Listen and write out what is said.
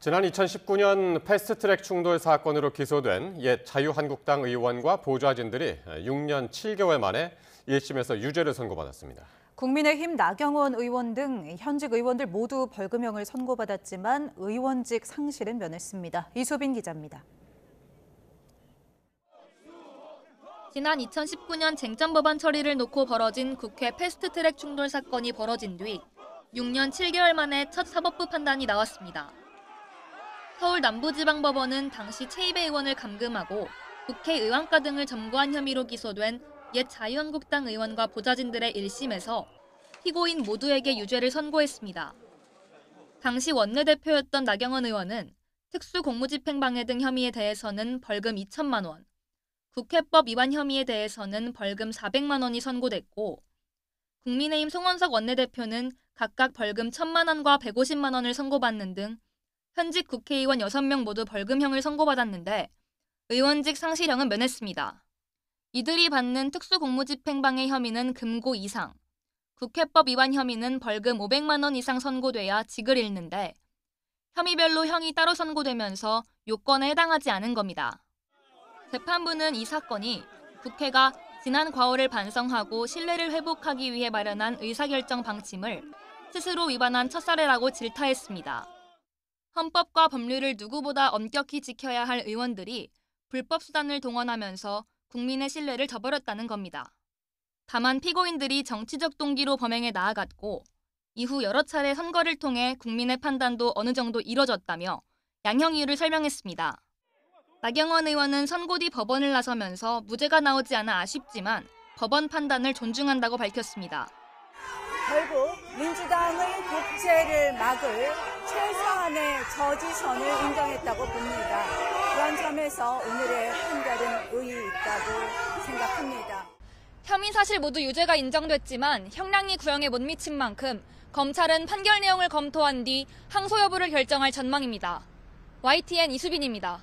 지난 2019년 패스트트랙 충돌 사건으로 기소된 옛 자유한국당 의원과 보좌진들이 6년 7개월 만에 1심에서 유죄를 선고받았습니다. 국민의힘 나경원 의원 등 현직 의원들 모두 벌금형을 선고받았지만 의원직 상실은 면했습니다. 이수빈 기자입니다. 지난 2019년 쟁점법안 처리를 놓고 벌어진 국회 패스트트랙 충돌 사건이 벌어진 뒤 6년 7개월 만에 첫 사법부 판단이 나왔습니다. 서울 남부지방법원은 당시 최입의 의원을 감금하고 국회 의원과 등을 점거한 혐의로 기소된 옛 자유한국당 의원과 보좌진들의 1심에서 피고인 모두에게 유죄를 선고했습니다. 당시 원내대표였던 나경원 의원은 특수공무집행방해 등 혐의에 대해서는 벌금 2천만 원, 국회법 위반 혐의에 대해서는 벌금 400만 원이 선고됐고, 국민의힘 송원석 원내대표는 각각 벌금 1,000만 원과 150만 원을 선고받는 등 현직 국회의원 6명 모두 벌금형을 선고받았는데 의원직 상실형은 면했습니다. 이들이 받는 특수공무집행방해 혐의는 금고 이상, 국회법 위반 혐의는 벌금 500만 원 이상 선고돼야 직을 잃는데 혐의별로 형이 따로 선고되면서 요건에 해당하지 않은 겁니다. 재판부는 이 사건이 국회가 지난 과오를 반성하고 신뢰를 회복하기 위해 마련한 의사결정 방침을 스스로 위반한 첫사례라고 질타했습니다. 헌법과 법률을 누구보다 엄격히 지켜야 할 의원들이 불법 수단을 동원하면서 국민의 신뢰를 저버렸다는 겁니다. 다만 피고인들이 정치적 동기로 범행에 나아갔고 이후 여러 차례 선거를 통해 국민의 판단도 어느 정도 이뤄졌다며 양형 이유를 설명했습니다. 나경원 의원은 선고 뒤 법원을 나서면서 무죄가 나오지 않아 아쉽지만 법원 판단을 존중한다고 밝혔습니다. 결국 민주당의 독재를 막을 최소한의 저지선을 인정했다고 봅니다. 그런 점에서 오늘의 판결은 의의 있다고 생각합니다. 혐의 사실 모두 유죄가 인정됐지만 형량이 구형에 못 미친 만큼 검찰은 판결 내용을 검토한 뒤 항소 여부를 결정할 전망입니다. YTN 이수빈입니다.